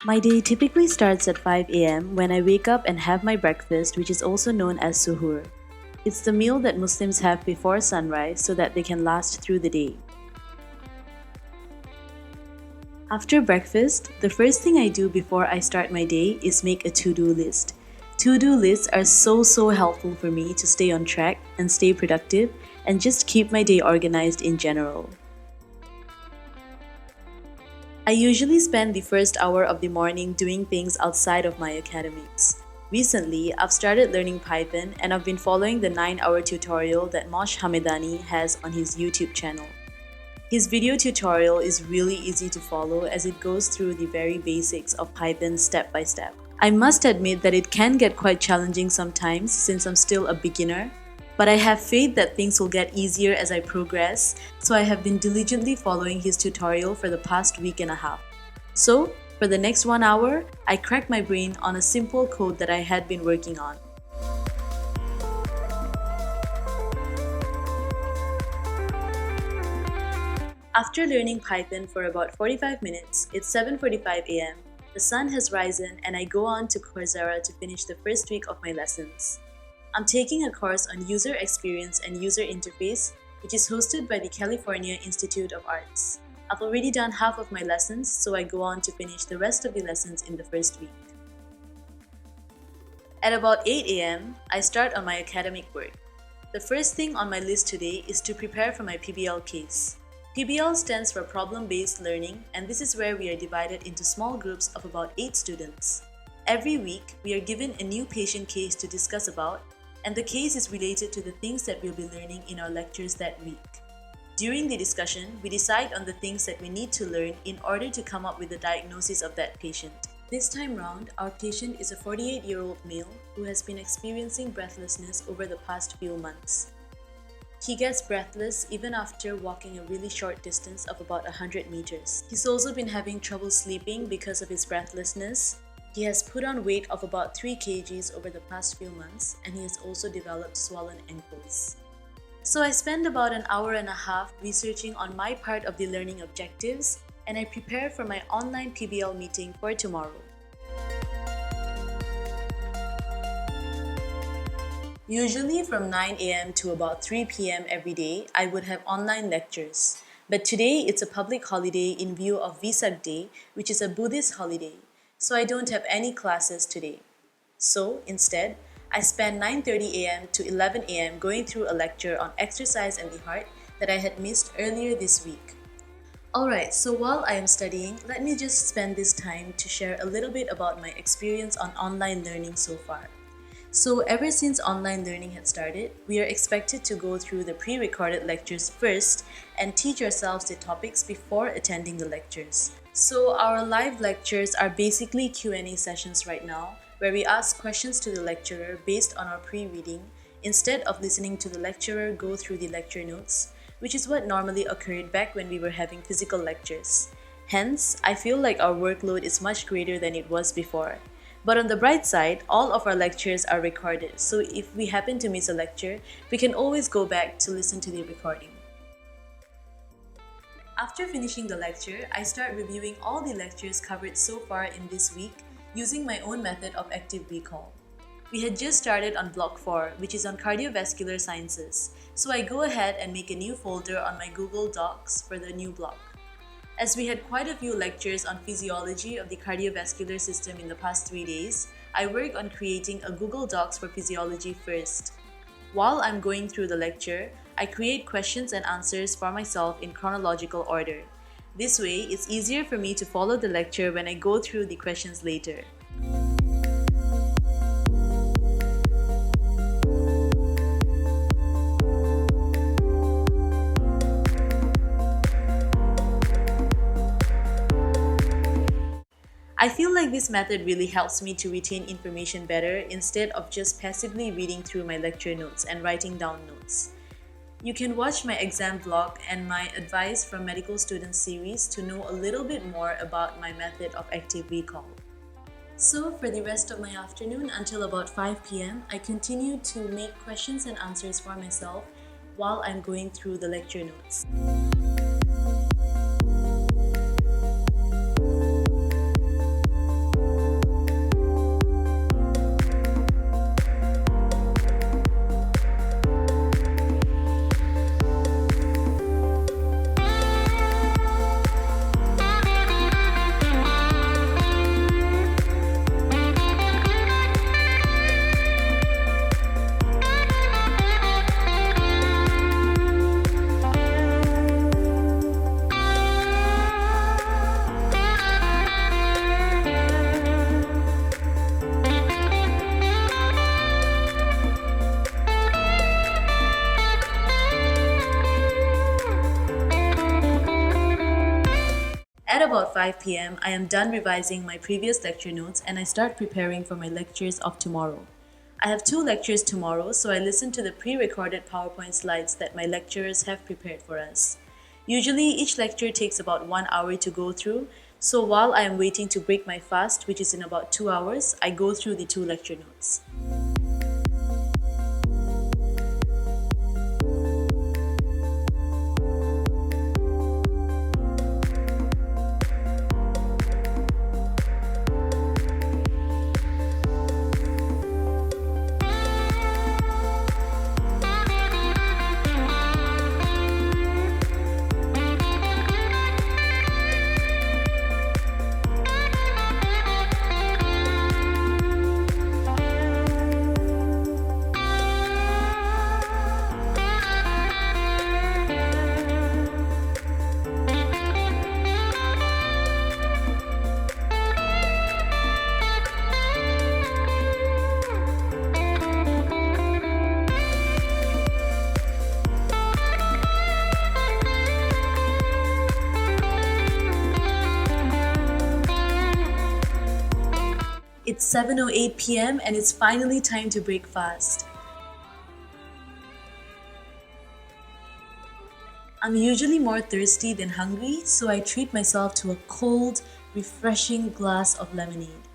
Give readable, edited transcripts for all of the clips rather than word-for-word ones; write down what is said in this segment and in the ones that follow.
My day typically starts at 5 a.m. when I wake up and have my breakfast, which is also known as suhoor. It's the meal that Muslims have before sunrise so that they can last through the day. After breakfast, the first thing I do before I start my day is make a to-do list. To-do lists are so helpful for me to stay on track and stay productive and just keep my day organized in general. I usually spend the first hour of the morning doing things outside of my academics. Recently, I've started learning Python and I've been following the 9-hour tutorial that Mosh Hamedani has on his YouTube channel. His video tutorial is really easy to follow as it goes through the very basics of Python step by step. I must admit that it can get quite challenging sometimes since I'm still a beginner, but I have faith that things will get easier as I progress, so I have been diligently following his tutorial for the past week and a half. So, for the next 1 hour, I cracked my brain on a simple code that I had been working on. After learning Python for about 45 minutes, it's 7:45 a.m., the sun has risen and I go on to Coursera to finish the first week of my lessons. I'm taking a course on user experience and user interface, which is hosted by the California Institute of Arts. I've already done half of my lessons, so I go on to finish the rest of the lessons in the first week. At about 8 a.m., I start on my academic work. The first thing on my list today is to prepare for my PBL case. PBL stands for Problem-Based Learning, and this is where we are divided into small groups of about 8 students. Every week, we are given a new patient case to discuss about, and the case is related to the things that we'll be learning in our lectures that week. During the discussion, we decide on the things that we need to learn in order to come up with the diagnosis of that patient. This time round, our patient is a 48-year-old male who has been experiencing breathlessness over the past few months. He gets breathless even after walking a really short distance of about 100 meters. He's also been having trouble sleeping because of his breathlessness. He has put on weight of about 3 kgs over the past few months, and he has also developed swollen ankles. So I spend about an hour and a half researching on my part of the learning objectives, and I prepare for my online PBL meeting for tomorrow. Usually from 9 a.m. to about 3 p.m. every day, I would have online lectures. But today it's a public holiday in view of Vesak Day, which is a Buddhist holiday. So I don't have any classes today. So instead, I spent 9:30 a.m. to 11 a.m. going through a lecture on exercise and the heart that I had missed earlier this week. Alright, so while I am studying, let me just spend this time to share a little bit about my experience on online learning so far. So ever since online learning had started, we are expected to go through the pre-recorded lectures first and teach ourselves the topics before attending the lectures. So our live lectures are basically Q&A sessions right now, where we ask questions to the lecturer based on our pre-reading, instead of listening to the lecturer go through the lecture notes, which is what normally occurred back when we were having physical lectures. Hence, I feel like our workload is much greater than it was before. But on the bright side, all of our lectures are recorded, so if we happen to miss a lecture, we can always go back to listen to the recording. After finishing the lecture, I start reviewing all the lectures covered so far in this week using my own method of active recall. We had just started on Block 4, which is on cardiovascular sciences, so I go ahead and make a new folder on my Google Docs for the new block. As we had quite a few lectures on physiology of the cardiovascular system in the past 3 days, I work on creating a Google Docs for physiology first. While I'm going through the lecture, I create questions and answers for myself in chronological order. This way, it's easier for me to follow the lecture when I go through the questions later. I feel like this method really helps me to retain information better instead of just passively reading through my lecture notes and writing down notes. You can watch my exam vlog and my Advice from Medical Students series to know a little bit more about my method of active recall. So for the rest of my afternoon until about 5 p.m., I continue to make questions and answers for myself while I'm going through the lecture notes. about 5 p.m., I am done revising my previous lecture notes and I start preparing for my lectures of tomorrow. I have 2 lectures tomorrow, so I listen to the pre-recorded PowerPoint slides that my lecturers have prepared for us. Usually, each lecture takes about 1 hour to go through, so while I am waiting to break my fast, which is in about 2 hours, I go through the 2 lecture notes. It's 7:08 p.m. and it's finally time to break fast. I'm usually more thirsty than hungry, so I treat myself to a cold, refreshing glass of lemonade.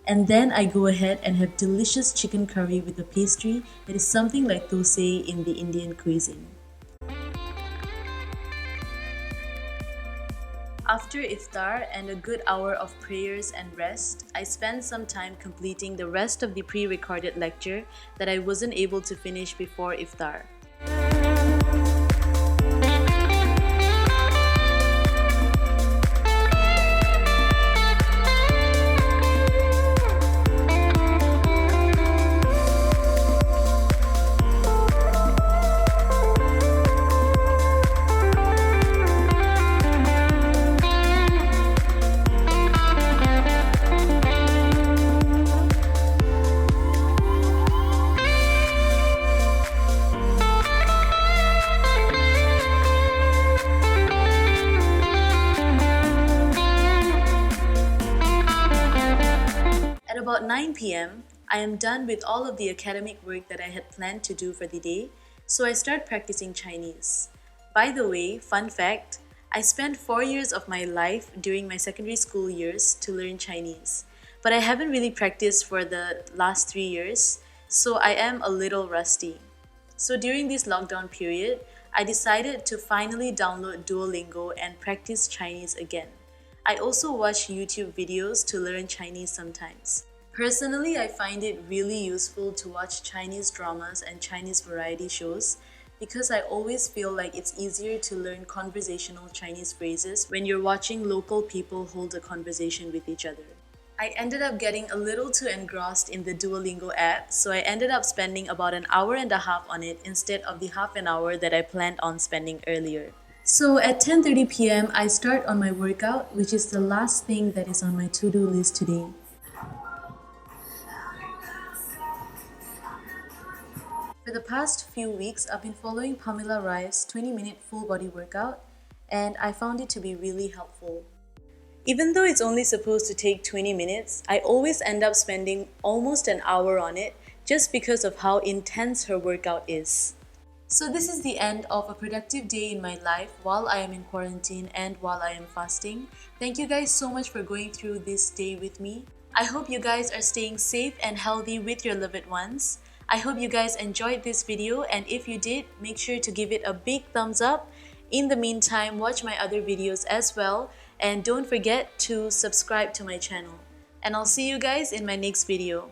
And then I go ahead and have delicious chicken curry with a pastry that is something like thosai in the Indian cuisine. After iftar and a good hour of prayers and rest, I spend some time completing the rest of the pre-recorded lecture that I wasn't able to finish before iftar. At about 9 p.m., I am done with all of the academic work that I had planned to do for the day, so I start practicing Chinese. By the way, fun fact, I spent 4 years of my life during my secondary school years to learn Chinese, but I haven't really practiced for the last 3 years, so I am a little rusty. So during this lockdown period, I decided to finally download Duolingo and practice Chinese again. I also watch YouTube videos to learn Chinese sometimes. Personally, I find it really useful to watch Chinese dramas and Chinese variety shows because I always feel like it's easier to learn conversational Chinese phrases when you're watching local people hold a conversation with each other. I ended up getting a little too engrossed in the Duolingo app, so I ended up spending about an hour and a half on it instead of the half an hour that I planned on spending earlier. So at 10:30 p.m., I start on my workout, which is the last thing that is on my to-do list today. For the past few weeks, I've been following Pamela Rice's 20-minute full-body workout, and I found it to be really helpful. Even though it's only supposed to take 20 minutes, I always end up spending almost an hour on it just because of how intense her workout is. So this is the end of a productive day in my life while I am in quarantine and while I am fasting. Thank you guys so much for going through this day with me. I hope you guys are staying safe and healthy with your loved ones. I hope you guys enjoyed this video, and if you did, make sure to give it a big thumbs up. In the meantime, watch my other videos as well, and don't forget to subscribe to my channel. And I'll see you guys in my next video.